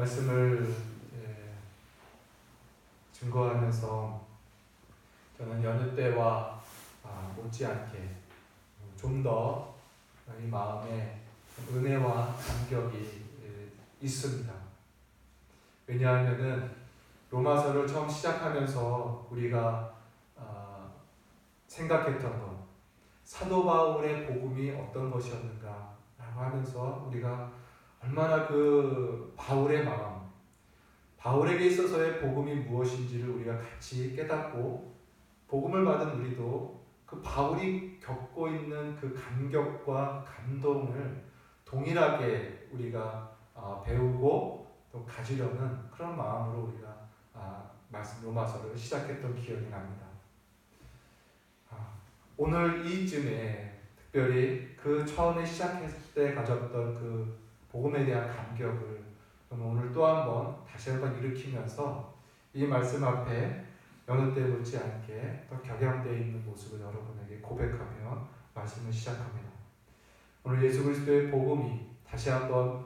말씀을 증거하면서 저는 여느 때와 못지않게 좀 더 이 마음에 은혜와 감격이 있습니다. 왜냐하면은 로마서를 처음 시작하면서 우리가 생각했던 것, 사도 바울의 복음이 어떤 것이었는가 라고 하면서 우리가 얼마나 그 바울의 마음, 바울에게 있어서의 복음이 무엇인지를 우리가 같이 깨닫고, 복음을 받은 우리도 그 바울이 겪고 있는 그 감격과 감동을 동일하게 우리가 배우고 또 가지려는 그런 마음으로 우리가 말씀 로마서를 시작했던 기억이 납니다. 오늘 이쯤에 특별히 그 처음에 시작했을 때 가졌던 그 복음에 대한 감격을 오늘 또 한번 다시 한번 일으키면서 이 말씀 앞에 여느 때 못지않게 더 격양되어 있는 모습을 여러분에게 고백하며 말씀을 시작합니다. 오늘 예수 그리스도의 복음이 다시 한번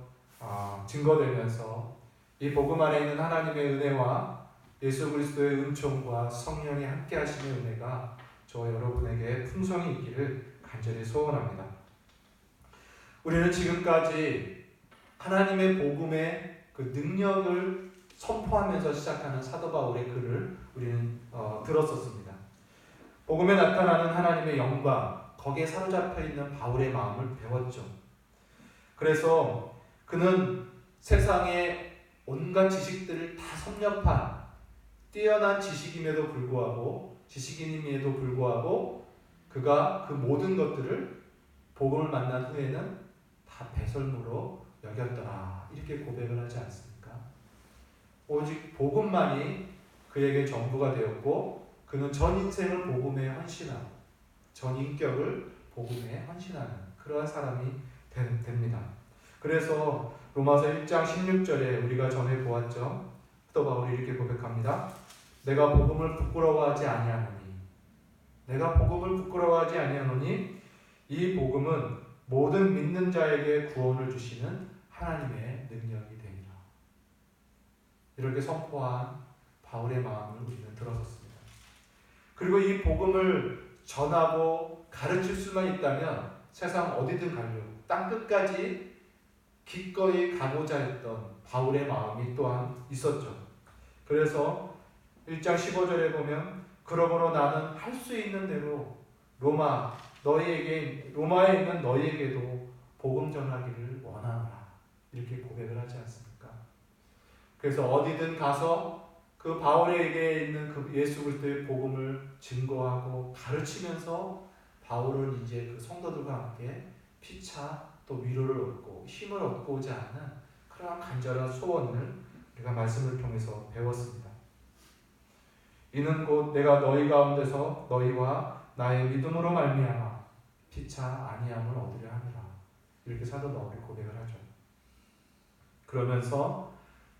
증거되면서 이 복음 안에 있는 하나님의 은혜와 예수 그리스도의 은총과 성령이 함께 하시는 은혜가 저와 여러분에게 풍성히 있기를 간절히 소원합니다. 우리는 지금까지 하나님의 복음의 그 능력을 선포하면서 시작하는 사도 바울의 글을 우리는 들었었습니다. 복음에 나타나는 하나님의 영광, 거기에 사로잡혀 있는 바울의 마음을 배웠죠. 그래서 그는 세상의 온갖 지식들을 다 섭렵한 뛰어난 지식임에도 불구하고, 지식인임에도 불구하고 그가 그 모든 것들을 복음을 만난 후에는 다 배설물로 여겼더라, 이렇게 고백을 하지 않습니까? 오직 복음만이 그에게 전부가 되었고, 그는 전 인생을 복음에 헌신하고 전 인격을 복음에 헌신하는 그러한 사람이 됩니다. 그래서 로마서 1장 16절에 우리가 전에 보았죠. 사도 바울이 이렇게 고백합니다. 내가 복음을 부끄러워하지 아니하노니, 내가 복음을 부끄러워하지 아니하노니 이 복음은 모든 믿는 자에게 구원을 주시는 하나님의 능력이 되리라. 이렇게 선포한 바울의 마음을 우리는 들었었습니다. 그리고 이 복음을 전하고 가르칠 수만 있다면 세상 어디든 가려고 땅끝까지 기꺼이 가고자 했던 바울의 마음이 또한 있었죠. 그래서 1장 15절에 보면 그러므로 나는 할 수 있는 대로 로마에 있는 너희에게도 복음 전하기를 원하노라, 이렇게 고백을 하지 않습니까? 그래서 어디든 가서 그 바울에게 있는 그 예수 그리스도의 복음을 증거하고 가르치면서 바울은 이제 그 성도들과 함께 피차 또 위로를 얻고 힘을 얻고자 하는 그러한 간절한 소원을 우리가 말씀을 통해서 배웠습니다. 이는 곧 내가 너희 가운데서 너희와 나의 믿음으로 말미암아 피차 안위함을 얻으려 함이라, 이렇게 사도 바울이 고백을 하죠. 그러면서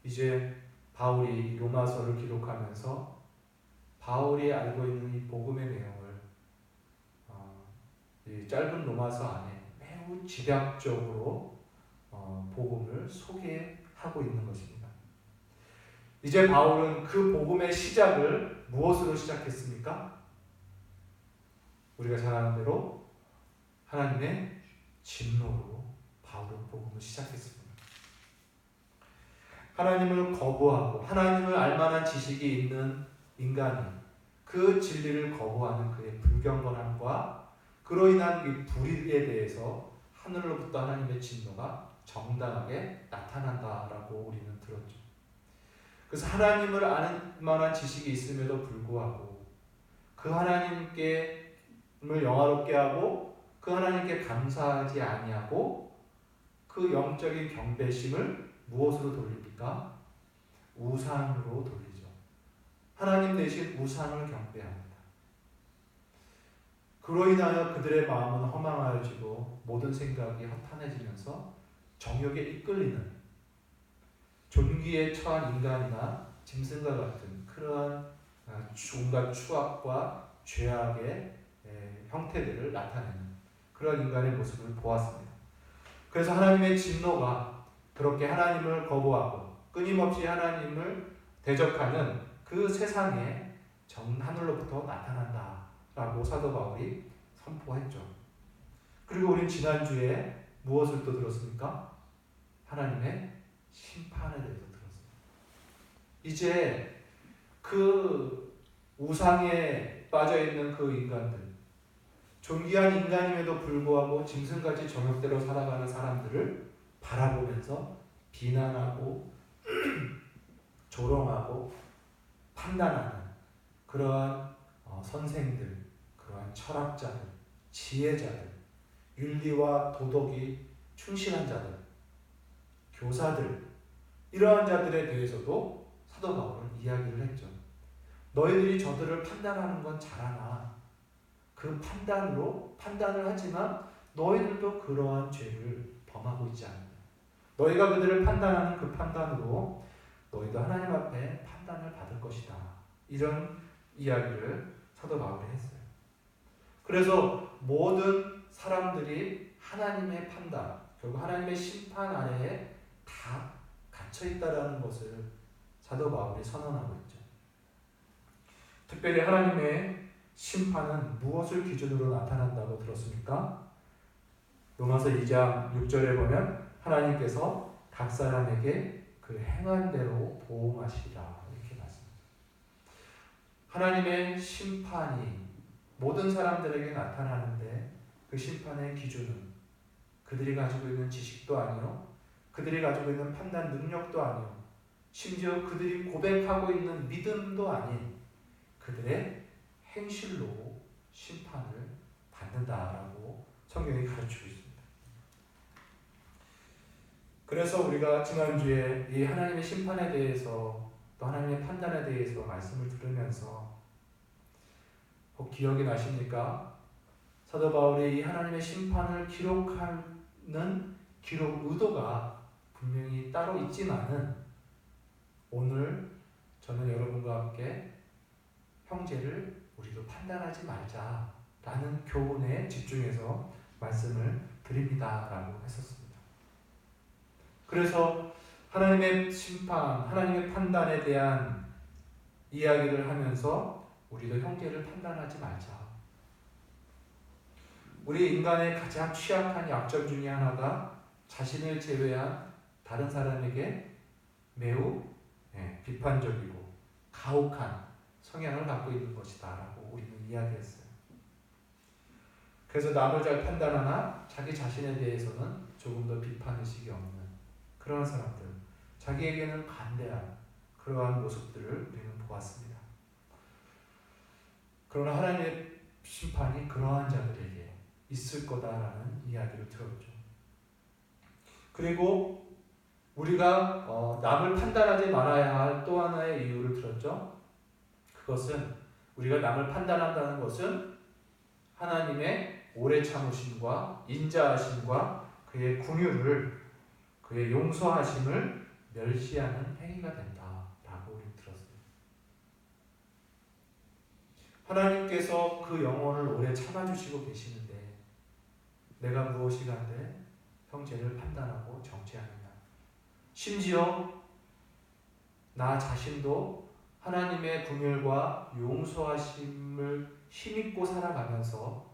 이제 바울이 로마서를 기록하면서 바울이 알고 있는 이 복음의 내용을 이 짧은 로마서 안에 매우 집약적으로 복음을 소개하고 있는 것입니다. 이제 바울은 그 복음의 시작을 무엇으로 시작했습니까? 우리가 잘 아는 대로 하나님의 진노로 바울은 복음을 시작했습니다. 하나님을 거부하고 하나님을 알만한 지식이 있는 인간이 그 진리를 거부하는 그의 불경건함과 그로 인한 이 불의에 대해서 하늘로부터 하나님의 진노가 정당하게 나타난다라고 우리는 들었죠. 그래서 하나님을 아는 만한 지식이 있음에도 불구하고 그 하나님께 영화롭게 하고 그 하나님께 감사하지 아니하고 그 영적인 경배심을 무엇으로 돌립니까? 우상으로 돌리죠. 하나님 대신 우상을 경배합니다. 그로 인하여 그들의 마음은 허망하여지고 모든 생각이 허탄해지면서 정욕에 이끌리는 존귀에 처한 인간이나 짐승과 같은 그러한 온갖 추악과 죄악의 형태들을 나타내는 그런 인간의 모습을 보았습니다. 그래서 하나님의 진노가 그렇게 하나님을 거부하고 끊임없이 하나님을 대적하는 그 세상에 하늘로부터 나타난다라고 사도 바울이 선포했죠. 그리고 우리 지난주에 무엇을 또 들었습니까? 하나님의 심판에 대해서 들었습니다. 이제 그 우상에 빠져있는 그 인간들, 존귀한 인간임에도 불구하고 짐승같이 정욕대로 살아가는 사람들을 바라보면서 비난하고 조롱하고 판단하는 그러한 선생들, 그러한 철학자들, 지혜자들, 윤리와 도덕이 충실한 자들, 교사들, 이러한 자들에 대해서도 사도 바울은 이야기를 했죠. 너희들이 저들을 판단하는 건 잘하나 그 판단을 하지만 너희들도 그러한 죄를 범하고 있지 않느냐. 너희가 그들을 판단하는 그 판단으로 너희도 하나님 앞에 판단을 받을 것이다. 이런 이야기를 사도 바울이 했어요. 그래서 모든 사람들이 하나님의 판단, 결국 하나님의 심판 아래에 다 갇혀있다라는 것을 사도 바울이 선언하고 있죠. 특별히 하나님의 심판은 무엇을 기준으로 나타난다고 들었습니까? 로마서 2장 6절에 보면 하나님께서 각 사람에게 그 행한 대로 보응하시리라 이렇게 말씀합니다. 하나님의 심판이 모든 사람들에게 나타나는데 그 심판의 기준은 그들이 가지고 있는 지식도 아니요, 그들이 가지고 있는 판단 능력도 아니요, 심지어 그들이 고백하고 있는 믿음도 아닌 그들의 행실로 심판을 받는다라고 성경이 가르치고 있습니다. 그래서 우리가 지난주에 이 하나님의 심판에 대해서 또 하나님의 판단에 대해서 말씀을 들으면서 혹 기억이 나십니까? 사도 바울이 이 하나님의 심판을 기록하는 기록 의도가 분명히 따로 있지만은 오늘 저는 여러분과 함께 형제를 우리도 판단하지 말자라는 교훈에 집중해서 말씀을 드립니다라고 했었습니다. 그래서 하나님의 심판, 하나님의 판단에 대한 이야기를 하면서 우리도 형제를 판단하지 말자. 우리 인간의 가장 취약한 약점 중에 하나가 자신을 제외한 다른 사람에게 매우 비판적이고 가혹한 성향을 갖고 있는 것이다 라고 우리는 이야기했어요. 그래서 남을 잘 판단하나 자기 자신에 대해서는 조금 더 비판의식이 없는 그런 사람들, 자기에게는 관대한 그러한 모습들을 우리는 보았습니다. 그러나 하나님의 심판이 그러한 자들에게 있을 거다라는 이야기를 들었죠. 그리고 우리가 남을 판단하지 말아야 할 또 하나의 이유를 들었죠. 그것은 우리가 남을 판단한다는 것은 하나님의 오래 참으심과 인자하심과 그의 긍휼을, 그의 용서하심을 멸시하는 행위가 된다라고 우리 들었어요. 하나님께서 그 영혼을 오래 참아주시고 계시는데 내가 무엇이 간데 형제를 판단하고 정죄하느냐. 심지어 나 자신도 하나님의 긍휼과 용서하심을 힘입고 살아가면서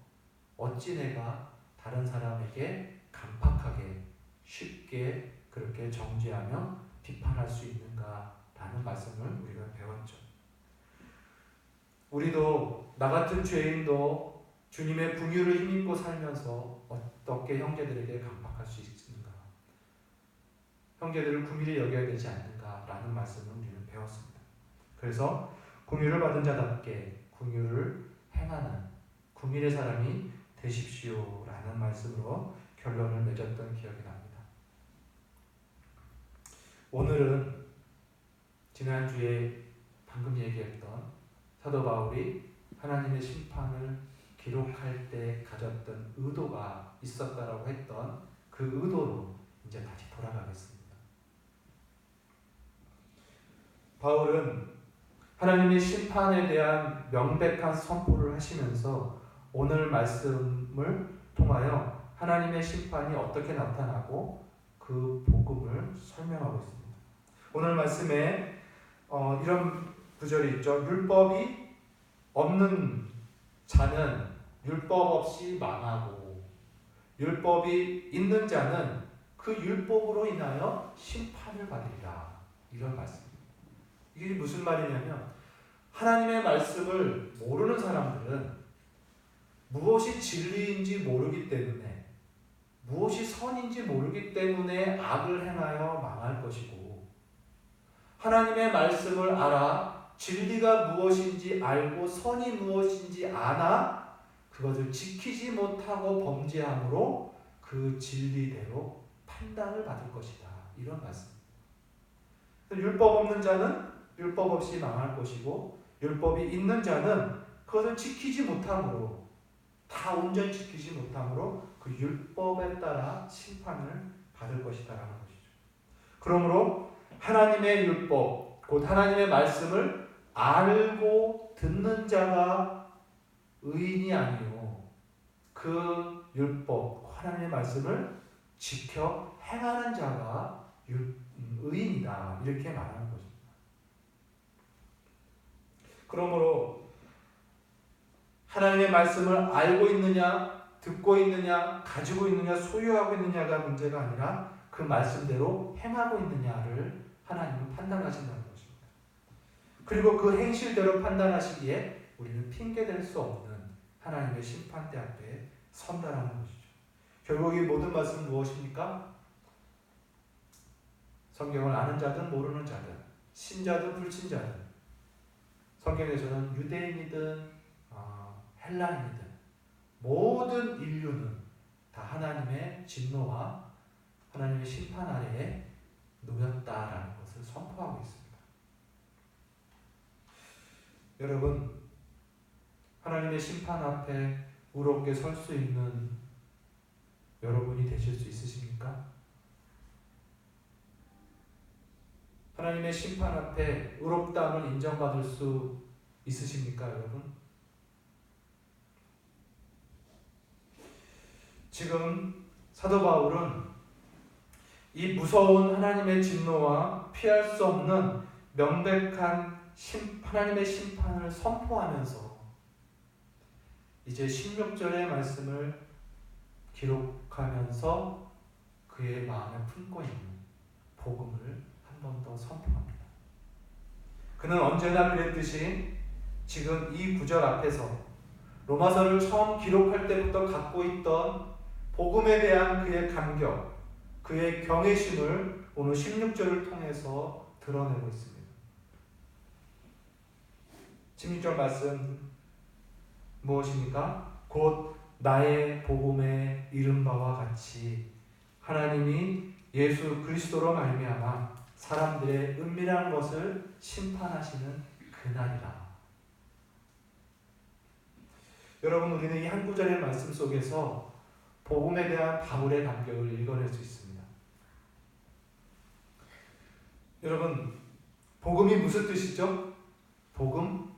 어찌 내가 다른 사람에게 간팍하게 쉽게 그렇게 정죄하며 비판할 수 있는가라는 말씀을 우리가 배웠죠. 우리도 나 같은 죄인도 주님의 긍휼을 힘입고 살면서 어떻게 형제들에게 간팍할 수 있는가, 형제들을 긍휼히 여겨야 되지 않는가라는 말씀을 우리는 배웠습니다. 그래서 긍휼을 받은 자답게 긍휼을 행하는 긍휼의 사람이 되십시오라는 말씀으로 결론을 맺었던 기억이 납니다. 오늘은 지난주에 방금 얘기했던 사도 바울이 하나님의 심판을 기록할 때 가졌던 의도가 있었다라고 했던 그 의도로 이제 다시 돌아가겠습니다. 바울은 하나님의 심판에 대한 명백한 선포를 하시면서 오늘 말씀을 통하여 하나님의 심판이 어떻게 나타나고 그 복음을 설명하고 있습니다. 오늘 말씀에 이런 구절이 있죠. 율법이 없는 자는 율법 없이 망하고 율법이 있는 자는 그 율법으로 인하여 심판을 받으리라. 이런 말씀입니다. 이게 무슨 말이냐면 하나님의 말씀을 모르는 사람들은 무엇이 진리인지 모르기 때문에 무엇이 선인지 모르기 때문에 악을 행하여 망할 것이고 하나님의 말씀을 알아 진리가 무엇인지 알고 선이 무엇인지 아나 그것을 지키지 못하고 범죄함으로 그 진리대로 판단을 받을 것이다. 이런 말씀입니다. 율법 없는 자는 율법 없이 망할 것이고 율법이 있는 자는 그것을 지키지 못함으로 다 온전히 지키지 못함으로 그 율법에 따라 심판을 받을 것이다라는 것이죠. 그러므로 하나님의 율법 곧 하나님의 말씀을 알고 듣는 자가 의인이 아니요 그 율법 하나님의 말씀을 지켜 행하는 자가 의인이다 이렇게 말하는 것입니다. 그러므로 하나님의 말씀을 알고 있느냐 듣고 있느냐 가지고 있느냐 소유하고 있느냐가 문제가 아니라 그 말씀대로 행하고 있느냐를 하나님은 판단하신다는 것입니다. 그리고 그 행실대로 판단하시기에 우리는 핑계댈 수 없는 하나님의 심판대 앞에 선다라는 것이죠. 결국 이 모든 말씀은 무엇입니까? 성경을 아는 자든 모르는 자든 신자든 불신자든 성경에서는 유대인이든 헬라인이든 모든 인류는 다 하나님의 진노와 하나님의 심판 아래에 놓였다라는 것을 선포하고 있습니다. 여러분, 하나님의 심판 앞에 의롭게 설 수 있는 여러분이 되실 수 있으십니까? 하나님의 심판 앞에 의롭다함을 인정받을 수 있으십니까, 여러분? 지금 사도 바울은 이 무서운 하나님의 진노와 피할 수 없는 명백한 하나님의 심판을 선포하면서 이제 16절의 말씀을 기록하면서 그의 마음에 품고 있는 복음을 한 번 더 선포합니다. 그는 언제나 그랬듯이 지금 이 구절 앞에서 로마서를 처음 기록할 때부터 갖고 있던 복음에 대한 그의 감격, 그의 경외심을 오늘 16절을 통해서 드러내고 있습니다. 16절 말씀 무엇입니까? 곧 나의 복음에 이른 바와 같이 하나님이 예수 그리스도로 말미암아 사람들의 은밀한 것을 심판하시는 그날이라. 여러분, 우리는 이 한 구절의 말씀 속에서 복음에 대한 바울의 감격을 읽어낼 수 있습니다. 여러분, 복음이 무슨 뜻이죠? 복음?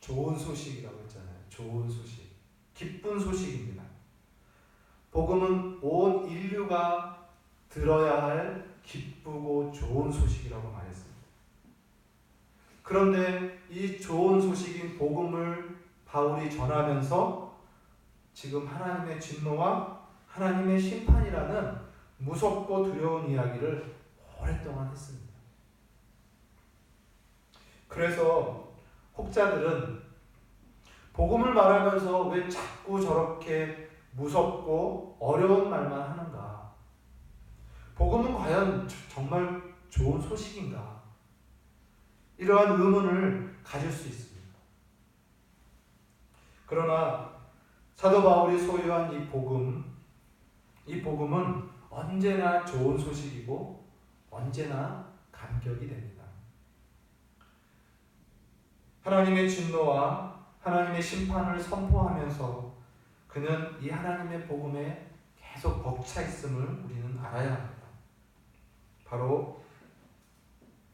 좋은 소식이라고 했잖아요. 좋은 소식. 기쁜 소식입니다. 복음은 온 인류가 들어야 할 기쁘고 좋은 소식이라고 말했습니다. 그런데 이 좋은 소식인 복음을 바울이 전하면서 지금 하나님의 진노와 하나님의 심판이라는 무섭고 두려운 이야기를 오랫동안 했습니다. 그래서 혹자들은 복음을 말하면서 왜 자꾸 저렇게 무섭고 어려운 말만 하는가? 복음은 과연 정말 좋은 소식인가? 이러한 의문을 가질 수 있습니다. 그러나 사도 바울이 소유한 이 복음은 언제나 좋은 소식이고 언제나 감격이 됩니다. 하나님의 진노와 하나님의 심판을 선포하면서 그는 이 하나님의 복음에 계속 벅차 있음을 우리는 알아야 합니다. 바로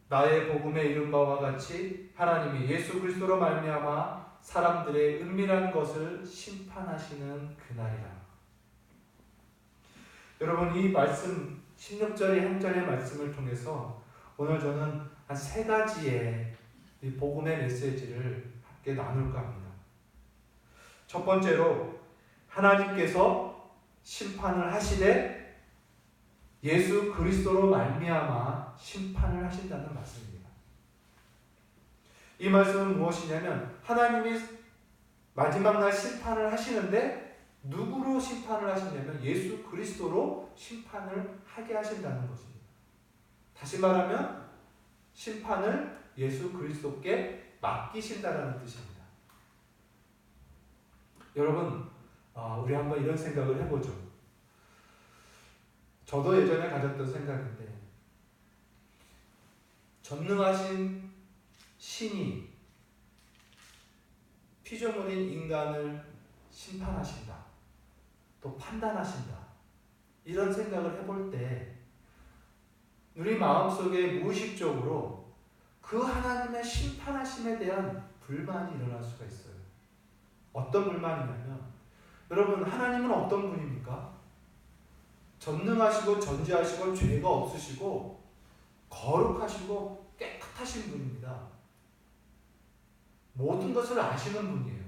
나의 복음에 이른 바와 같이 하나님이 예수 그리스도로 말미암아 사람들의 은밀한 것을 심판하시는 그날이라. 여러분, 여러분, 이 말씀 16절의 한 절의 말씀을 통해서 오늘 저는 한 세 가지의 이 복음의 메시지를 함께 나눌까 합니다. 첫 번째로, 하나님께서 심판을 하시되 예수 그리스도로 말미암아 심판을 하신다는 말씀입니다. 이 말씀은 무엇이냐면, 하나님이 마지막 날 심판을 하시는데 누구로 심판을 하시냐면 예수 그리스도로 심판을 하게 하신다는 것입니다. 다시 말하면 심판을 예수 그리스도께 맡기신다는 뜻입니다. 여러분, 우리 한번 이런 생각을 해보죠. 저도 예전에 가졌던 생각인데, 전능하신 신이 피조물인 인간을 심판하신다, 또 판단하신다, 이런 생각을 해볼 때 우리 마음속에 무의식적으로 그 하나님의 심판하심에 대한 불만이 일어날 수가 있어요. 어떤 불만이냐면, 여러분, 하나님은 어떤 분입니까? 전능하시고 전지하시고 죄가 없으시고 거룩하시고 깨끗하신 분입니다. 모든 것을 아시는 분이에요.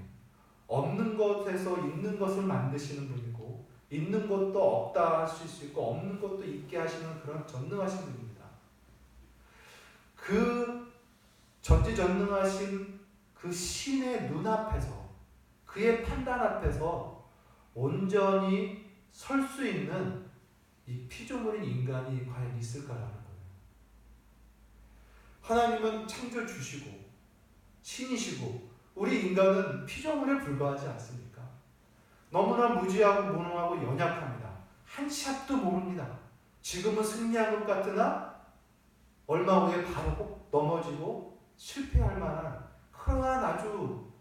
없는 것에서 있는 것을 만드시는 분이고, 있는 것도 없다 하실 수 있고 없는 것도 있게 하시는 그런 전능하신 분입니다. 그 전지전능하신 그 신의 눈앞에서, 그의 판단 앞에서 온전히 설 수 있는 이 피조물인 인간이 과연 있을까라는 거예요. 하나님은 창조주시고 신이시고 우리 인간은 피조물에 불과하지 않습니까? 너무나 무지하고 무능하고 연약합니다. 한 치 앞도 모릅니다. 지금은 승리한 것 같으나 얼마 후에 바로 꼭 넘어지고 실패할 만한 그러한 아주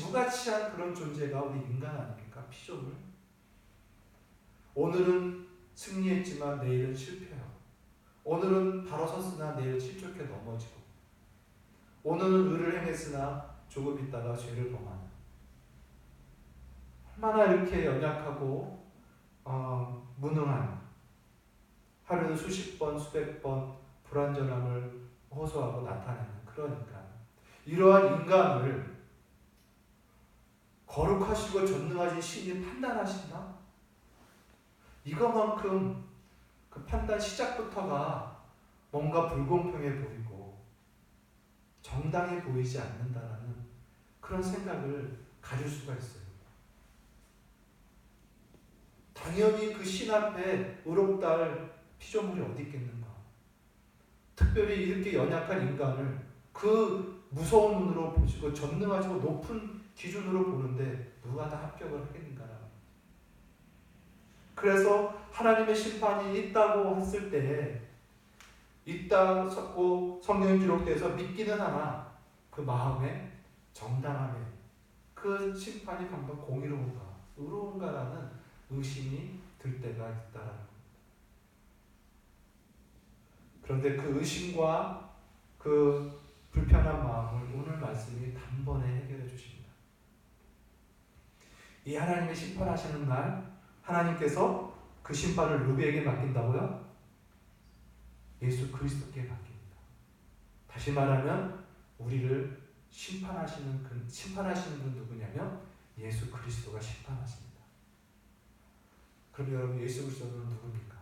무가치한 그런 존재가 우리 인간 아닙니까? 피조물. 오늘은 승리했지만 내일은 실패해요. 오늘은 바로 섰으나 내일 실족해 넘어지고, 오늘은 의를 행했으나 조금 있다가 죄를 범하는, 얼마나 이렇게 연약하고 무능한, 하루는 수십 번 수백 번 불완전함을 호소하고 나타내는 그런 인간. 이러한 인간을 거룩하시고 전능하신 신이 판단하시나? 이것만큼 그 판단 시작부터가 뭔가 불공평해 보이고 정당해 보이지 않는다라는 그런 생각을 가질 수가 있어요. 당연히 그 신 앞에 의롭다 할 피조물이 어디 있겠는가. 특별히 이렇게 연약한 인간을 그 무서운 눈으로 보시고 전능하시고 높은 기준으로 보는데 누가 다 합격을 하겠는가. 그래서 하나님의 심판이 있다고 했을 때, 있다고 성경에 기록돼서 믿기는 하나 그 마음에 정당함에 그 심판이 방금 공의로운가 의로운가라는 의심이 들 때가 있다라는 겁니다. 그런데 그 의심과 그 불편한 마음을 오늘 말씀이 단번에 해결해 주십니다. 이 하나님의 심판하시는 날 하나님께서 그 심판을 누구에게 맡긴다고요? 예수 그리스도께 맡깁니다. 다시 말하면 우리를 심판하시는 분 누구냐면 예수 그리스도가 심판하십니다. 그럼 여러분, 예수 그리스도는 누굽니까?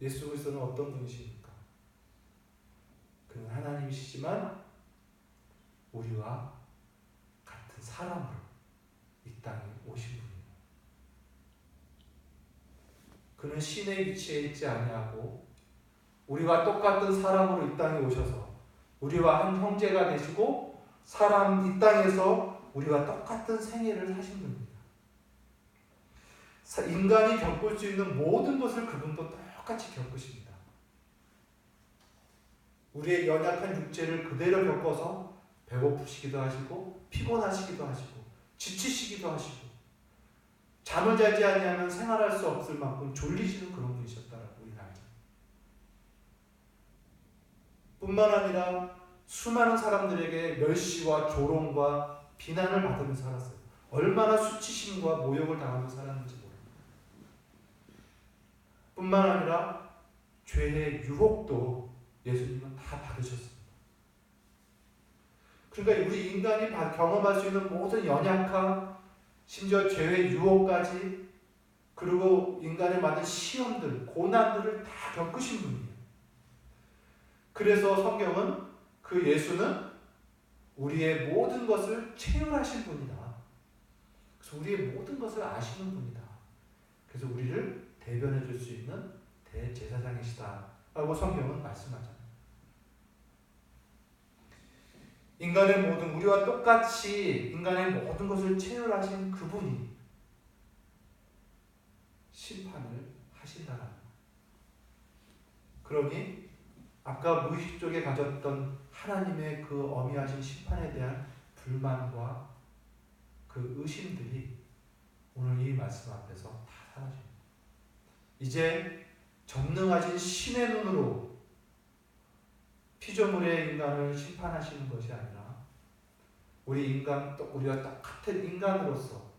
예수 그리스도는 어떤 분이십니까? 그는 하나님이시지만 우리와 같은 사람으로 이 땅에 오신 분입니다. 그는 신의 위치에 있지 아니하고 우리와 똑같은 사람으로 이 땅에 오셔서 우리와 한 형제가 되시고 이 땅에서 우리와 똑같은 생애를 사신 분입니다. 인간이 겪을 수 있는 모든 것을 그분도 똑같이 겪으십니다. 우리의 연약한 육체를 그대로 겪어서 배고프시기도 하시고 피곤하시기도 하시고 지치시기도 하시고 잠을 자지 아니하면 생활할 수 없을 만큼 졸리시는 그런 분이셨다라고 우리는 알죠. 뿐만 아니라 수많은 사람들에게 멸시와 조롱과 비난을 받으면서 살았어요. 얼마나 수치심과 모욕을 당하면서 살았는지 모릅니다. 뿐만 아니라 죄의 유혹도 예수님은 다 받으셨습니다. 그러니까 우리 인간이 경험할 수 있는 모든 연약함, 심지어 죄의 유혹까지, 그리고 인간의 많은 시험들, 고난들을 다 겪으신 분이에요. 그래서 성경은 그 예수는 우리의 모든 것을 체험하신 분이다. 그래서 우리의 모든 것을 아시는 분이다. 그래서 우리를 대변해 줄 수 있는 대제사장이시다 라고 성경은 말씀하잖아요. 인간의 모든, 우리와 똑같이 인간의 모든 것을 체험하신 그분이 심판을 하신다는 거예요. 그러니 아까 무의식 쪽에 가졌던 하나님의 그 엄미하신 심판에 대한 불만과 그 의심들이 오늘 이 말씀 앞에서 다 사라집니다. 이제 전능하신 신의 눈으로 피조물의 인간을 심판하시는 것이 아니라 우리와 똑같은 인간으로서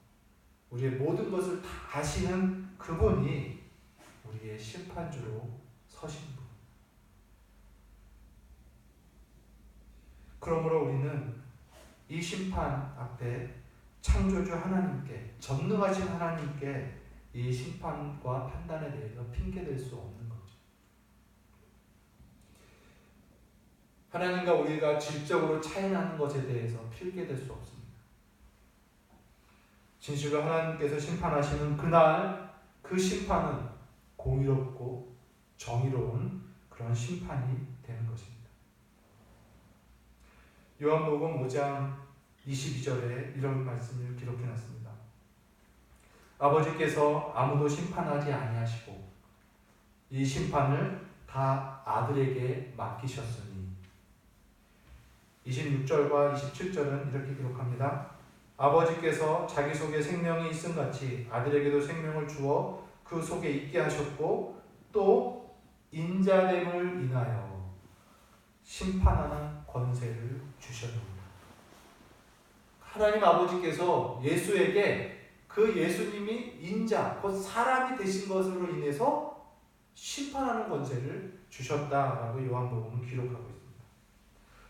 우리의 모든 것을 다 아시는 그분이 우리의 심판주로 서신 분. 그러므로 우리는 이 심판 앞에 창조주 하나님께, 전능하신 하나님께 이 심판과 판단에 대해서 핑계댈 수 없는 거죠. 하나님과 우리가 질적으로 차이나는 것에 대해서 핑계댈 수 없습니다. 진실로 하나님께서 심판하시는 그날 그 심판은 공의롭고 정의로운 그런 심판이 되는 것입니다. 요한복음 5장 22절에 이런 말씀을 기록해놨습니다. 아버지께서 아무도 심판하지 아니하시고 이 심판을 다 아들에게 맡기셨으니. 26절과 27절은 이렇게 기록합니다. 아버지께서 자기 속에 생명이 있음같이 아들에게도 생명을 주어 그 속에 있게 하셨고 또 인자됨을 인하여 심판하는 권세를 주셨습니다. 하나님 아버지께서 예수에게 그 예수님이 인자, 곧 사람이 되신 것으로 인해서 심판하는 권세를 주셨다라고 요한복음은 기록하고 있습니다.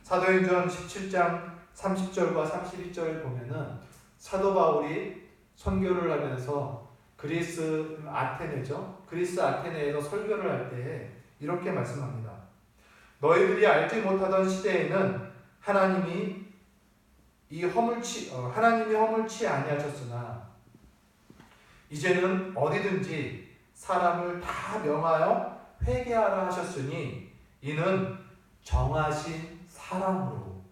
사도행전 17장 30절과 31절을 보면은 사도 바울이 선교를 하면서 그리스 아테네에서 설교를 할 때 이렇게 말씀합니다. 너희들이 알지 못하던 시대에는 하나님이 허물치 아니하셨으나 이제는 어디든지 사람을 다 명하여 회개하라 하셨으니 이는 정하신 사람으로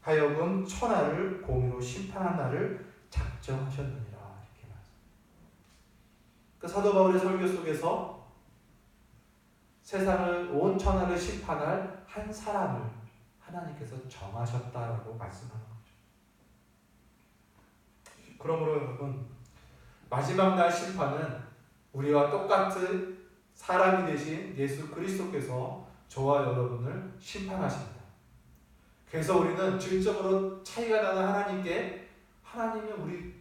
하여금 천하를 공의로 심판한 날을 작정하셨느니라. 이렇게 말합니다. 그 사도 바울의 설교 속에서 세상을 온 천하를 심판할 한 사람을 하나님께서 정하셨다라고 말씀하는 거죠. 그러므로 여러분, 마지막 날 심판은 우리와 똑같은 사람이 되신 예수 그리스도께서 저와 여러분을 심판하십니다. 그래서 우리는 질적으로 차이가 나는 하나님께, 하나님은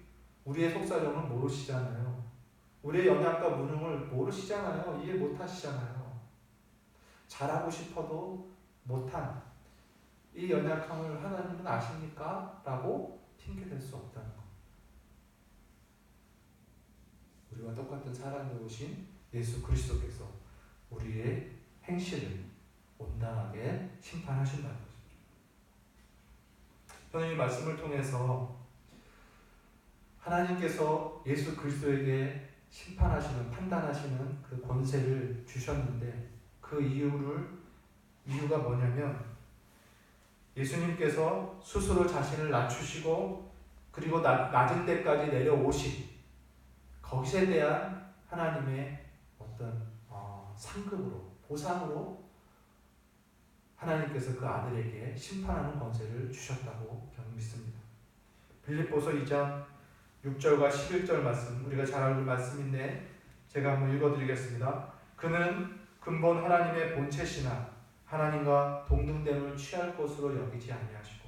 우리의 속사정을 모르시잖아요. 우리의 연약과 무능을 모르시잖아요. 이해 못하시잖아요. 잘하고 싶어도 못한 이 연약함을 하나님은 아십니까? 라고 핑계댈 수 없다는 것. 우리와 똑같은 사람으로 오신 예수 그리스도께서 우리의 행실을 온당하게 심판하신다는 것입니다. 저는 이 말씀을 통해서 하나님께서 예수 그리스도에게 심판하시는, 판단하시는 그 권세를 주셨는데 그 이유가 뭐냐면 예수님께서 스스로 자신을 낮추시고 그리고 낮은 데까지 내려오신 거기에 대한 하나님의 어떤 상급으로, 보상으로 하나님께서 그 아들에게 심판하는 권세를 주셨다고 저는 믿습니다. 빌립보서 2장 6절과 11절 말씀, 우리가 잘 알고 말씀인데 제가 한번 읽어드리겠습니다. 그는 근본 하나님의 본체시나 하나님과 동등됨을 취할 것으로 여기지 아니하시고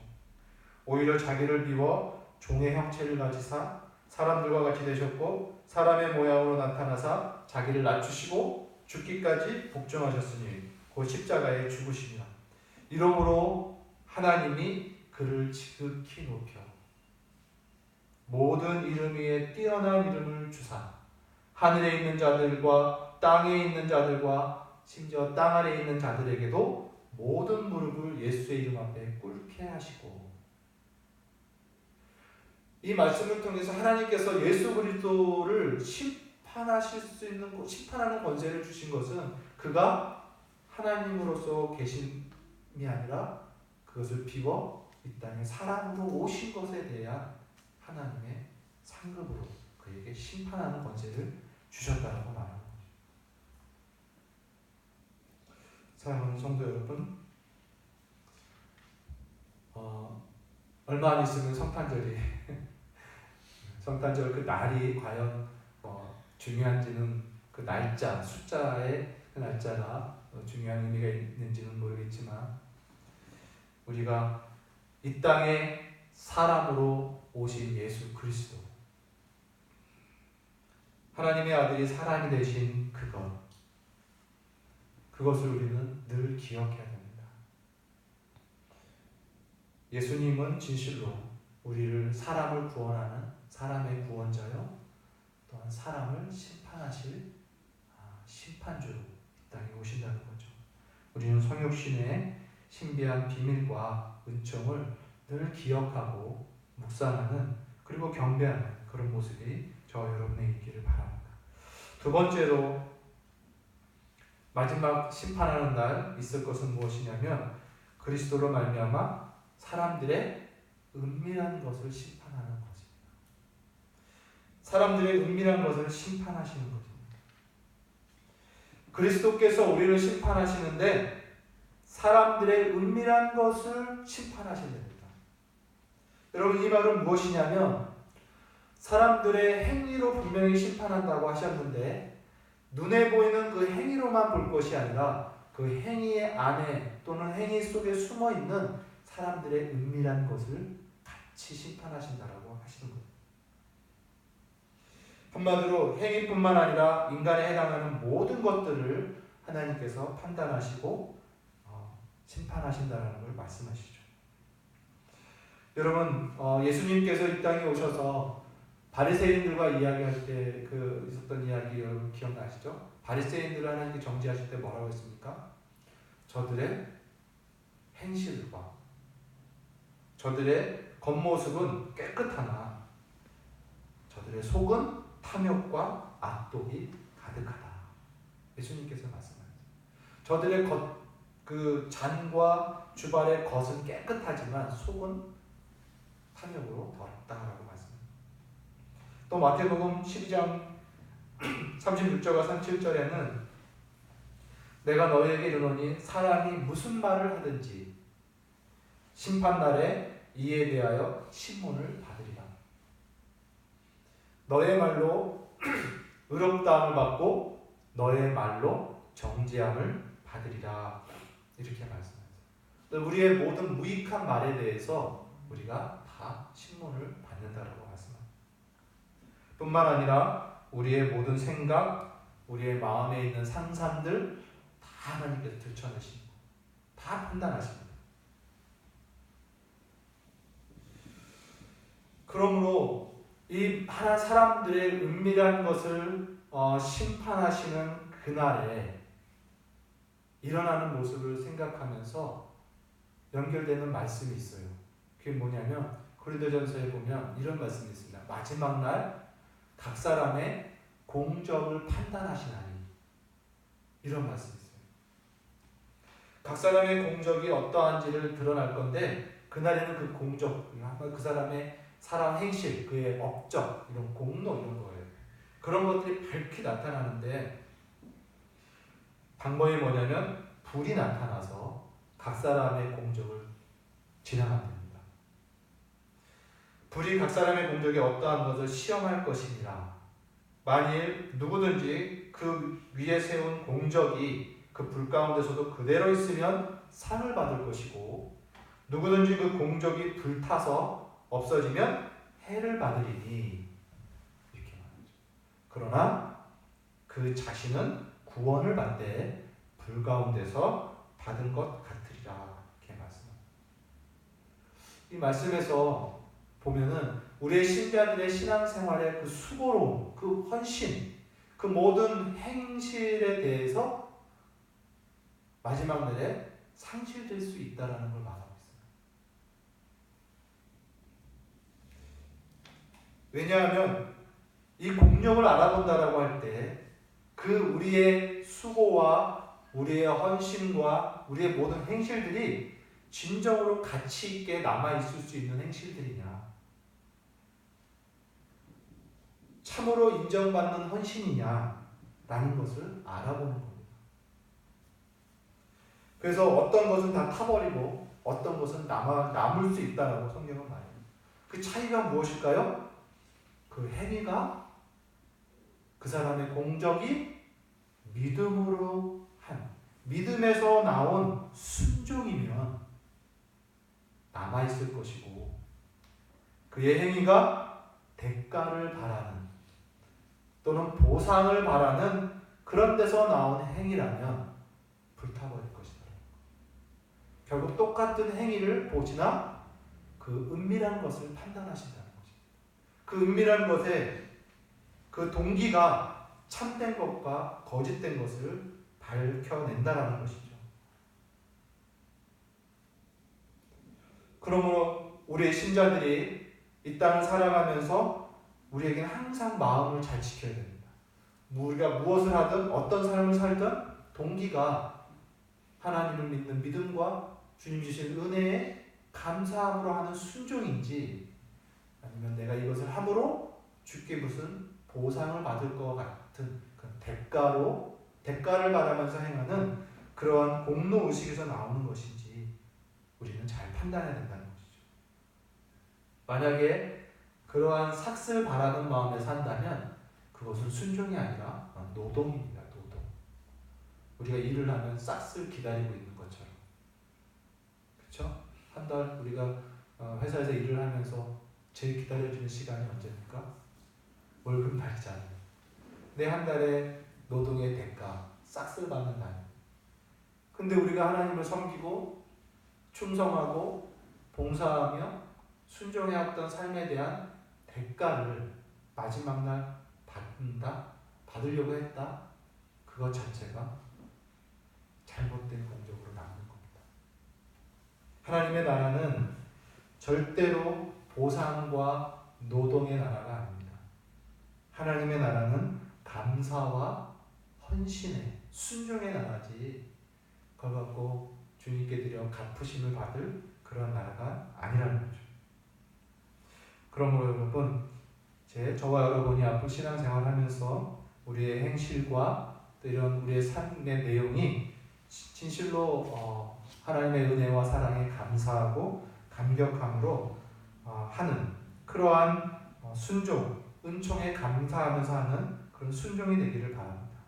오히려 자기를 비워 종의 형체를 가지사 사람들과 같이 되셨고 사람의 모양으로 나타나사 자기를 낮추시고 죽기까지 복종하셨으니 곧 십자가에 죽으시니라. 이러므로 하나님이 그를 지극히 높여 모든 이름 위에 뛰어난 이름을 주사 하늘에 있는 자들과 땅에 있는 자들과 심지어 땅 아래에 있는 자들에게도 모든 무릎을 예수의 이름 앞에 꿇게 하시고, 이 말씀을 통해서 하나님께서 예수 그리스도를 심판하실 수 있는, 심판하는 권세를 주신 것은 그가 하나님으로서 계심이 아니라 그것을 비워 이 땅에 사람으로 오신 것에 대한 하나님의 상급으로 그에게 심판하는 권세를 주셨다라고 말하는 거죠. 사랑하는 성도 여러분, 얼마 안 있으면 성탄절이 성탄절 그 날이 과연 중요한지는 그 날짜, 숫자의 그 날짜가 중요한 의미가 있는지는 모르겠지만, 우리가 이 땅에 사람으로 오신 예수 그리스도, 하나님의 아들이 사람이 되신 그것을 우리는 늘 기억해야 됩니다. 예수님은 진실로 우리를, 사람을 구원하는 사람의 구원자요, 또한 사람을 심판하실 심판주로 이 땅에 오신다는 거죠. 우리는 성육신의 신비한 비밀과 은총을 늘 기억하고 묵상하는, 그리고 경배하는 그런 모습이 저와 여러분의 있기를 바랍니다. 두 번째로, 마지막 심판하는 날 있을 것은 무엇이냐면 그리스도로 말미암아 사람들의 은밀한 것을 심판하는 것입니다. 사람들의 은밀한 것을 심판하시는 것입니다. 그리스도께서 우리를 심판하시는데 사람들의 은밀한 것을 심판하신답니다. 여러분, 이 말은 무엇이냐면 사람들의 행위로 분명히 심판한다고 하셨는데 눈에 보이는 그 행위로만 볼 것이 아니라 그 행위의 안에 또는 행위 속에 숨어있는 사람들의 은밀한 것을 같이 심판하신다라고 하시는 거예요. 한마디로 행위뿐만 아니라 인간에 해당하는 모든 것들을 하나님께서 판단하시고 심판하신다는 걸 말씀하시죠. 여러분, 예수님께서 이 땅에 오셔서 바리새인들과 이야기할 때 있었던 이야기 여러분 기억나시죠? 바리새인들을 하나님께 정죄하실 때 뭐라고 했습니까? 저들의 행실과 저들의 겉모습은 깨끗하나 저들의 속은 탐욕과 악독이 가득하다. 예수님께서 말씀하셨어요. 저들의 잔과 주발의 겉은 깨끗하지만 속은 탐욕으로 더럽다라고 말씀합니다. 또 마태복음 12장 36절과 37절에는 내가 너희에게 이르노니 사람이 무슨 말을 하든지 심판날에 이에 대하여 신문을 받으리라. 너의 말로 의롭다함을 받고 너의 말로 정죄함을 받으리라. 이렇게 말씀하세요. 우리의 모든 무익한 말에 대해서 우리가 다 신문을 받는다라고 말씀합니다. 뿐만 아니라 우리의 모든 생각, 우리의 마음에 있는 상상들 다 하나님께서 들춰내시고 다 판단하십니다. 그러므로 이 사람들의 은밀한 것을 심판하시는 그날에 일어나는 모습을 생각하면서 연결되는 말씀이 있어요. 그게 뭐냐면 고린도전서에 보면 이런 말씀이 있습니다. 마지막 날 각 사람의 공적을 판단하시나니, 이런 말씀이 있어요. 각 사람의 공적이 어떠한지를 드러날 건데 그날에는 그 공적, 그 사람의 사람 행실, 그의 업적, 이런 공로, 이런 거예요. 그런 것들이 밝히 나타나는데 방법이 뭐냐면 불이 나타나서 각 사람의 공적을 진행합니다. 불이 각 사람의 공적이 어떠한 것을 시험할 것이니라. 만일 누구든지 그 위에 세운 공적이 그 불 가운데서도 그대로 있으면 상을 받을 것이고, 누구든지 그 공적이 불타서 없어지면 해를 받으리니. 그러나 그 자신은 구원을 받되 불가운데서 받은 것 같으리라. 이렇게 말씀합니다. 이 말씀에서 보면은 우리의 신자들의 신앙생활의 그 수고로움, 그 헌신, 그 모든 행실에 대해서 마지막 날에 상실될 수 있다라는 걸 말하고 있습니다. 왜냐하면 이 공력을 알아본다라고 할 때 그 우리의 수고와 우리의 헌신과 우리의 모든 행실들이 진정으로 가치 있게 남아 있을 수 있는 행실들이냐, 참으로 인정받는 헌신이냐라는 것을 알아보는 겁니다. 그래서 어떤 것은 다 타버리고 어떤 것은 남을 수 있다라고 성경은 말해요. 그 차이가 무엇일까요? 그 행위가, 그 사람의 공적이 믿음으로 한, 믿음에서 나온 순종이면 남아있을 것이고, 그의 행위가 대가를 바라는 또는 보상을 바라는 그런 데서 나온 행위라면 불타버릴 것이다. 결국 똑같은 행위를 보지나 그 은밀한 것을 판단하신다는 것입니다. 그 은밀한 것에 그 동기가 참된 것과 거짓된 것을 밝혀낸다라는 것이죠. 그러므로 우리의 신자들이 이 땅을 살아가면서 우리에게는 항상 마음을 잘 지켜야 됩니다. 우리가 무엇을 하든 어떤 삶을 살든 동기가 하나님을 믿는 믿음과 주님 주신 은혜에 감사함으로 하는 순종인지, 아니면 내가 이것을 함으로 주께 무슨 보상을 받을 것 같은 그 대가를 바라면서 행하는 그러한 공로 의식에서 나오는 것인지 우리는 잘 판단해야 된다는 것이죠. 만약에 그러한 삭슬 바라는 마음에 산다면 그것은 순종이 아니라 노동입니다. 노동. 우리가 일을 하면 삭슬 기다리고 있는 것처럼, 그렇죠? 한 달 우리가 회사에서 일을 하면서 제일 기다려지는 시간이 언제입니까? 월급 날이잖아요. 내 한 달의 노동의 대가, 싹쓸 받는 날. 근데 우리가 하나님을 섬기고 충성하고 봉사하며 순종해왔던 삶에 대한 대가를 마지막 날 받으려고 했다. 그것 자체가 잘못된 공적으로 남는 겁니다. 하나님의 나라는 절대로 보상과 노동의 나라가 아닙니다. 하나님의 나라는 감사와 헌신의 순종의 나라지, 그걸 갖고 주님께 드려 갚으심을 받을 그런 나라가 아니라는 거죠. 그러므로 여러분, 저와 여러분이 앞으로 신앙생활 하면서 우리의 행실과 또 이런 우리의 삶의 내용이 진실로 하나님의 은혜와 사랑에 감사하고 감격함으로 하는 그러한 순종, 은총에 감사하면서 하는 그런 순종이 되기를 바랍니다.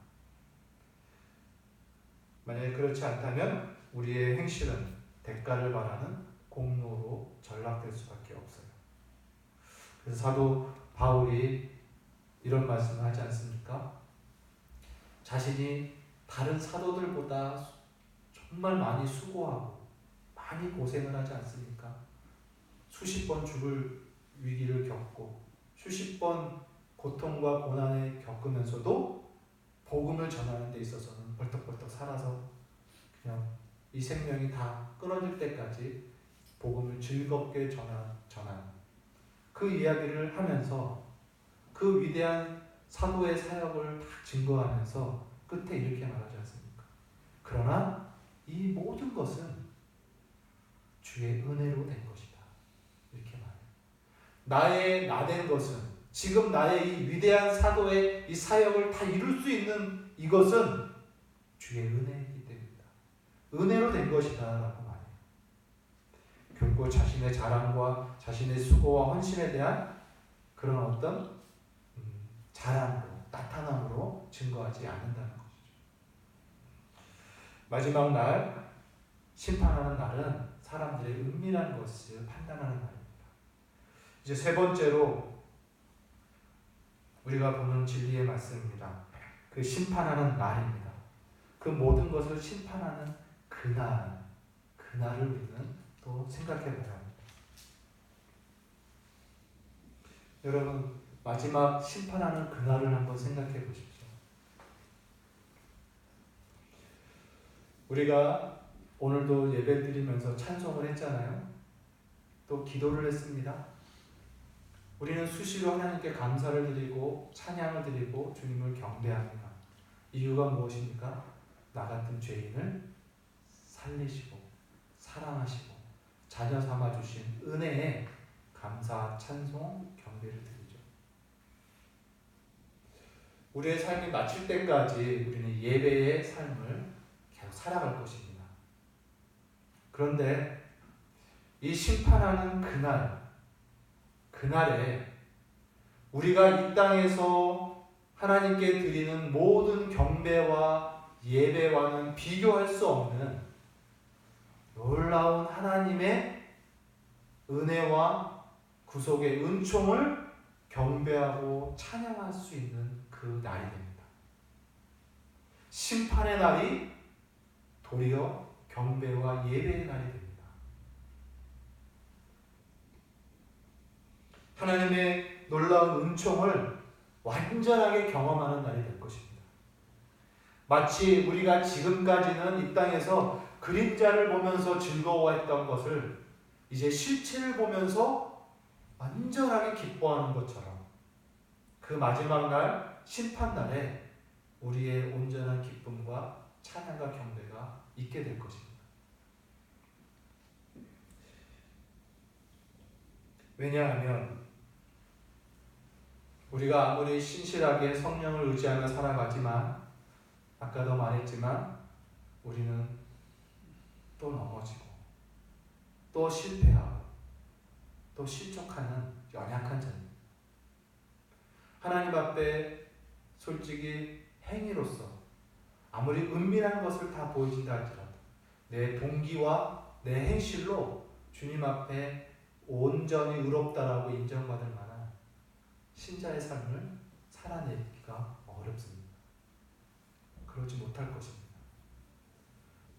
만약에 그렇지 않다면 우리의 행실은 대가를 바라는 공로로 전락될 수밖에 없어요. 그래서 사도 바울이 이런 말씀을 하지 않습니까? 자신이 다른 사도들보다 정말 많이 수고하고 많이 고생을 하지 않습니까? 수십 번 죽을 위기를 겪고 수십 번 고통과 고난을 겪으면서도 복음을 전하는 데 있어서는 벌떡벌떡 살아서 그냥 이 생명이 다 끊어질 때까지 복음을 즐겁게 전한 그 이야기를 하면서 그 위대한 사도의 사역을 다 증거하면서 끝에 이렇게 말하지 않습니까? 그러나 이 모든 것은 주의 은혜로 된 것이다. 이렇게 말해요. 나의 나된 것은, 지금 나의 이 위대한 사도의 이 사역을 다 이룰 수 있는 이것은 주의 은혜이기 때문이다. 은혜로 된 것이다 라고 말해요. 결코 자신의 자랑과 자신의 수고와 헌신에 대한 그런 어떤 자랑으로, 나타남으로 증거하지 않는다는 것이죠. 마지막 날, 심판하는 날은 사람들의 은밀한 것을 판단하는 날입니다. 이제 세 번째로 우리가 보는 진리의 말씀입니다. 그 심판하는 날입니다. 그 모든 것을 심판하는 그날을 우리는 또 생각해 봐야 합니다. 여러분, 마지막 심판하는 그날을 한번 생각해 보십시오. 우리가 오늘도 예배 드리면서 찬송을 했잖아요. 또 기도를 했습니다. 우리는 수시로 하나님께 감사를 드리고 찬양을 드리고 주님을 경배합니다. 이유가 무엇입니까? 나 같은 죄인을 살리시고 사랑하시고 자녀 삼아 주신 은혜에 감사, 찬송, 경배를 드리죠. 우리의 삶이 마칠 때까지 우리는 예배의 삶을 계속 살아갈 것입니다. 그런데 이 심판하는 그날에 우리가 이 땅에서 하나님께 드리는 모든 경배와 예배와는 비교할 수 없는 놀라운 하나님의 은혜와 구속의 은총을 경배하고 찬양할 수 있는 그 날이 됩니다. 심판의 날이 도리어 경배와 예배의 날이 됩니다. 하나님의 놀라운 은총을 완전하게 경험하는 날이 될 것입니다. 마치 우리가 지금까지는 이 땅에서 그림자를 보면서 즐거워했던 것을 이제 실체를 보면서 완전하게 기뻐하는 것처럼 그 마지막 날, 심판날에 우리의 온전한 기쁨과 찬양과 경배가 있게 될 것입니다. 왜냐하면 우리가 아무리 신실하게 성령을 의지하며 살아가지만 아까도 말했지만 우리는 또 넘어지고 또 실패하고 또 실족하는 연약한 자입니다. 하나님 앞에 솔직히 행위로서 아무리 은밀한 것을 다 보여준다 할지라도 내 동기와 내 행실로 주님 앞에 온전히 의롭다라고 인정받을 만한 신자의 삶을 살아내기가 어렵습니다. 그러지 못할 것입니다.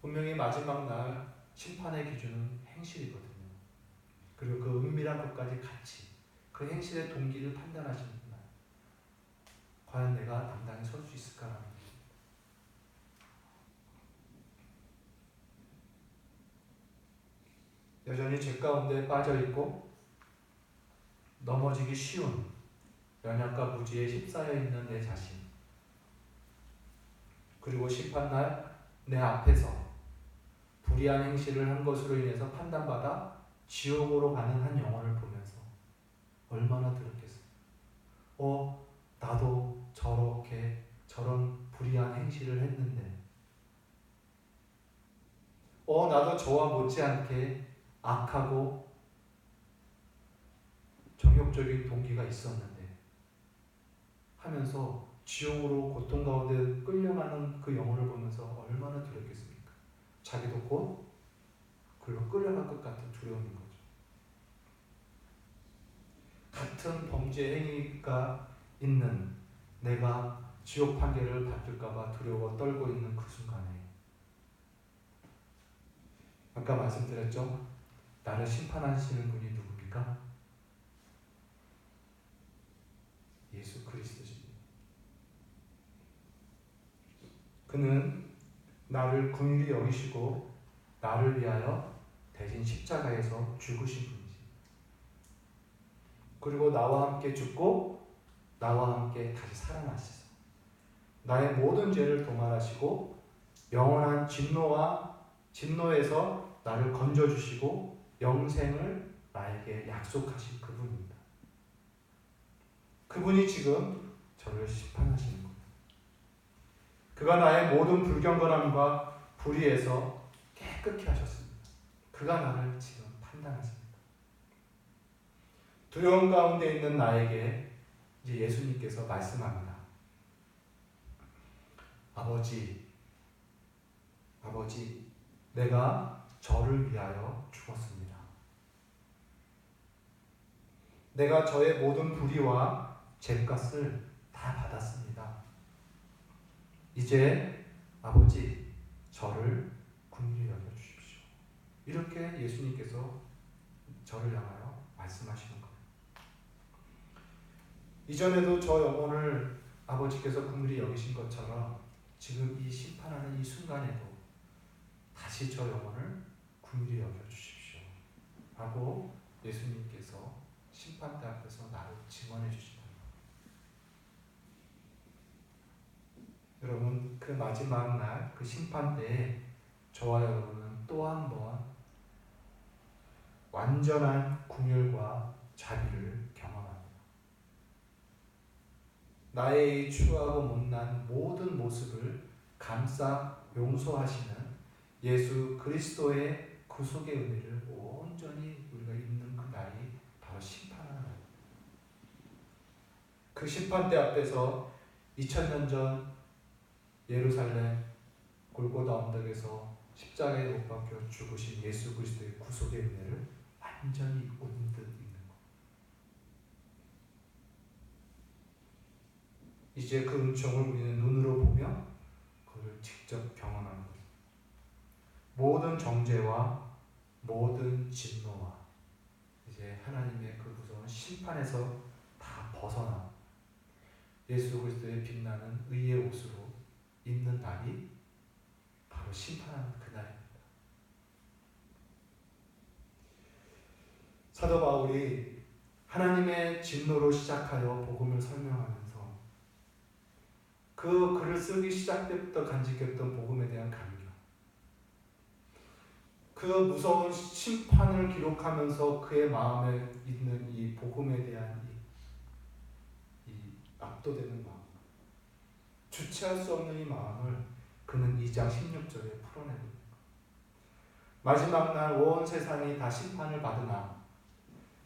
분명히 마지막 날 심판의 기준은 행실이거든요. 그리고 그 은밀한 것까지 같이 그 행실의 동기를 판단하시는 날, 과연 내가 당당히 설 수 있을까라는 것입니다. 여전히 죄 가운데 빠져있고 넘어지기 쉬운 연약과 무지에 휩싸여 있는 내 자신, 그리고 심판날 내 앞에서 불의한 행실을 한 것으로 인해서 판단받아 지옥으로 가는 한 영혼을 보면서 얼마나 두렵겠어요. 나도 저런 불의한 행실을 했는데 나도 저와 못지않게 악하고 정욕적인 동기가 있었는데 하면서 지옥으로 고통 가운데 끌려가는 그 영혼을 보면서 얼마나 두렵겠습니까? 자기도 곧 그로 끌려갈 것 같은 두려움인 거죠. 같은 범죄 행위가 있는 내가 지옥 판결을 받을까봐 두려워 떨고 있는 그 순간에 아까 말씀드렸죠? 나를 심판하시는 분이 누굽니까? 예수 그리스도십니다. 그는 나를 긍휼히 여기시고 나를 위하여 대신 십자가에서 죽으신 분이지. 그리고 나와 함께 죽고 나와 함께 다시 살아나시소. 나의 모든 죄를 도말하시고 영원한 진노에서 나를 건져주시고 영생을 나에게 약속하신 그분입니다. 그분이 지금 저를 심판하시는 겁니다. 그가 나의 모든 불경건함과 불의에서 깨끗게 하셨습니다. 그가 나를 지금 판단하십니다. 두려움 가운데 있는 나에게 이제 예수님께서 말씀합니다. 아버지, 내가 저를 위하여 죽었습니다. 내가 저의 모든 불의와 죄값을 다 받았습니다. 이제 아버지 저를 긍휼히 여겨 주십시오. 이렇게 예수님께서 저를 향하여 말씀하시는 거예요. 이전에도 저 영혼을 아버지께서 긍휼히 여기신 것처럼 지금 이 심판하는 이 순간에도 다시 저 영혼을 긍휼히 여겨 주십시오. 하고 예수님께서 심판대 앞에서 나를 증언해 주신다. 여러분, 그 마지막 날, 그 심판대에 저와 여러분은 또 한 번 완전한 긍휼과 자비를 경험합니다. 나의 추하고 못난 모든 모습을 감싸 용서하시는 예수 그리스도의 구속의 은혜를 온전히 우리가 입는 그 날이 바로 심판하는 날입니다. 그 심판대 앞에서 2000년 전 예루살렘 골고다 언덕에서 십자가에 못 박혀 죽으신 예수 그리스도의 구속의 은혜를 완전히 온듯 입는 것. 이제 그 은총을 우리는 눈으로 보며 그를 직접 경험하는 것. 모든 정죄와 모든 진노와 이제 하나님의 그 무서운 심판에서 다 벗어나 예수 그리스도의 빛나는 의의 옷으로 입는 날이 바로 심판하는 그날입니다. 사도 바울이 하나님의 진노로 시작하여 복음을 설명하면서 그 글을 쓰기 시작 때부터 간직했던 복음에 대한 감격, 그 무서운 심판을 기록하면서 그의 마음에 있는 이 복음에 대한 이 압도되는 마음, 주체할 수 없는 이 마음을 그는 2장 16절에 풀어내고 마지막 날 온 세상이 다 심판을 받으나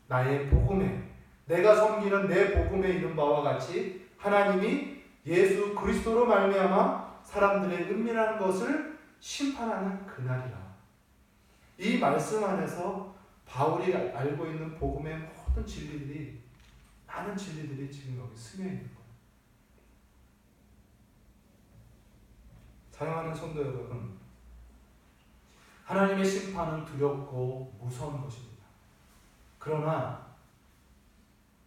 나의 복음에, 내가 섬기는 내 복음에 이른 바와 같이 하나님이 예수 그리스도로 말미암아 사람들의 은밀한 것을 심판하는 그날이라. 이 말씀 안에서 바울이 알고 있는 복음의 모든 진리들이, 많은 진리들이 지금 여기 스며 있는 거예요. 사랑하는 성도 여러분, 하나님의 심판은 두렵고 무서운 것입니다. 그러나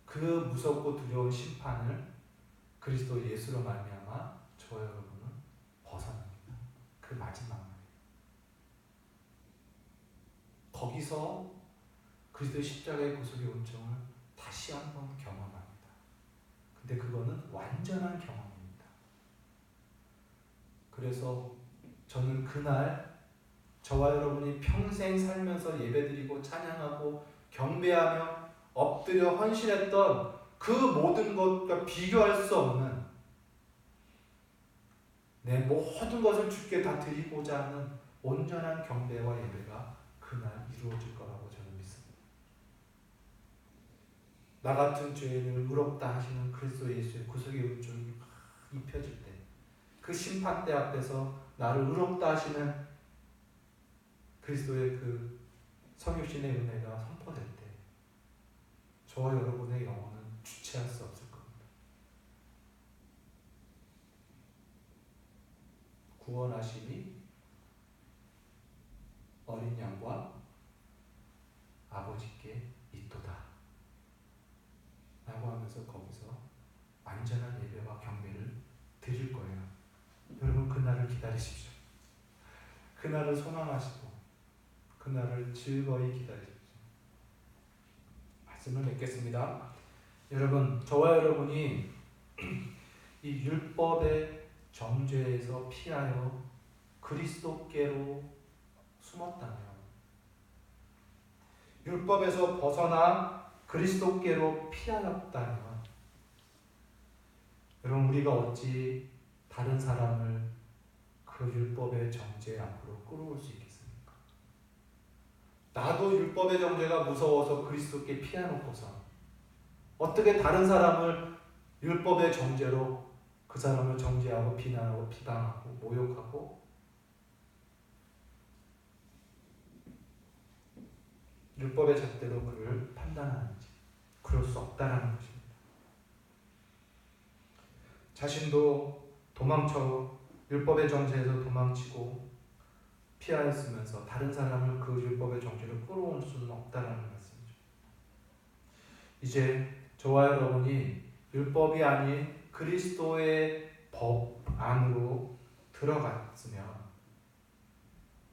그 무섭고 두려운 심판을 그리스도 예수로 말미암아 저와 여러분은 벗어납니다. 그 마지막 날. 거기서 그리스도의 십자가의 구속의 은총을 다시 한번 경험합니다. 근데 그거는 완전한 경험입니다. 그래서 저는 그날 저와 여러분이 평생 살면서 예배드리고 찬양하고 경배하며 엎드려 헌신했던 그 모든 것과 비교할 수 없는, 내 모든 것을 주께 다 드리고자 하는 온전한 경배와 예배가 그날 이루어질 거라고 저는 믿습니다. 나 같은 죄인을 의롭다 하시는 그리스도 예수의 구속의 은총이 입혀질 때, 그 심판대 앞에서 나를 의롭다 하시는 그리스도의 그 성육신의 은혜가 선포될 때 저와 여러분의 영혼은 주체할 수 없을 겁니다. 구원하심이 어린 양과 아버지께 있도다 라고 하면서 거기서 완전한 예배와 경배를 드릴 거예요. 여러분, 그날을 기다리십시오. 그날을 소망하시고 그날을 즐거이 기다리십시오. 말씀을 맺겠습니다. 여러분, 저와 여러분이 이 율법의 정죄에서 피하여 그리스도께로 숨었다면, 율법에서 벗어나 그리스도께로 피하였다면, 여러분, 우리가 어찌 다른 사람을 그 율법의 정죄 앞으로 끌어올 수 있겠습니까? 나도 율법의 정죄가 무서워서 그리스도께 피해놓고서 어떻게 다른 사람을 율법의 정죄로 그 사람을 정죄하고 비난하고 비방하고 모욕하고 율법의 잣대로 그를 판단하는지, 그럴 수 없다라는 것입니다. 자신도 율법의 정죄에서 도망치고 피하였으면서 다른 사람을 그 율법의 정죄로 끌어올 수는 없다라는 말씀이죠. 이제 저와 여러분이 율법이 아닌 그리스도의 법 안으로 들어갔으면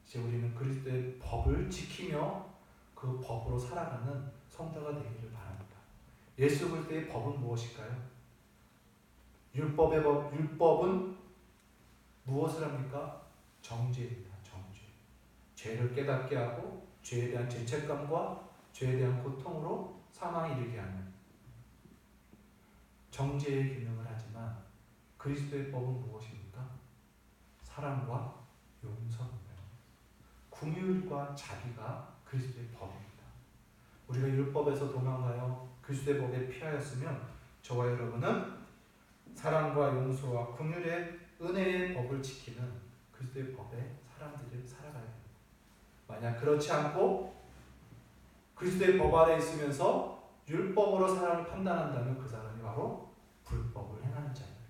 이제 우리는 그리스도의 법을 지키며 그 법으로 살아가는 성도가 되기를 바랍니다. 예수 그리스도의 법은 무엇일까요? 율법은 무엇을 합니까? 정죄입니다. 정죄. 죄를 깨닫게 하고 죄에 대한 죄책감과 죄에 대한 고통으로 사망에 이르게 하는 정죄의 기능을 하지만 그리스도의 법은 무엇입니까? 사랑과 용서입니다. 긍휼과 자비가 그리스도의 법입니다. 우리가 율법에서 도망가요 그리스도의 법에 피하였으면 저와 여러분은 사랑과 용서와 긍휼의 은혜의 법을 지키는 그리스도의 법에 사람들이 살아가야 됩니다. 만약 그렇지 않고 그리스도의 법 아래 있으면서 율법으로 사람을 판단한다면 그 사람이 바로 불법을 행하는 자입니다.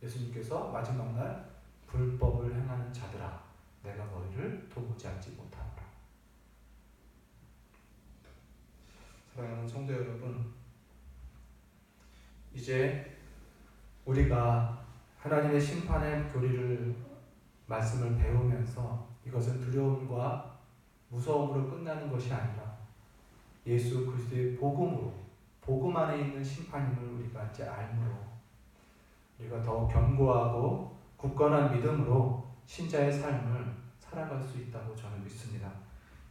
예수님께서 마지막 날 불법을 행하는 자들아 내가 너희를 도무지 알지 못하노라. 사랑하는 성도 여러분, 이제 우리가 하나님의 심판의 교리를 말씀을 배우면서 이것은 두려움과 무서움으로 끝나는 것이 아니라 예수 그리스도의 복음으로 복음 안에 있는 심판임을 우리가 이제 알므로 우리가 더 견고하고 굳건한 믿음으로 신자의 삶을 살아갈 수 있다고 저는 믿습니다.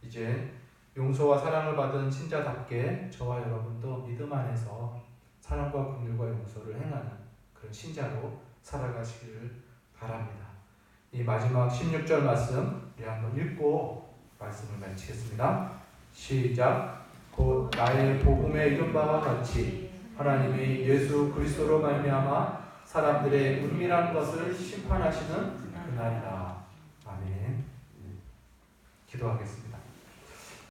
이제 용서와 사랑을 받은 신자답게 저와 여러분도 믿음 안에서 사랑과 긍휼과 용서를 행하는 그런 신자로 살아가시기를 바랍니다. 이 마지막 16절 말씀 우리 한번 읽고 말씀을 마치겠습니다. 시작. 곧 나의 복음에 이른 바와 같이 하나님이 예수 그리스도로 말미암아 사람들의 은밀한 것을 심판하시는 그날이다. 아멘. 기도하겠습니다.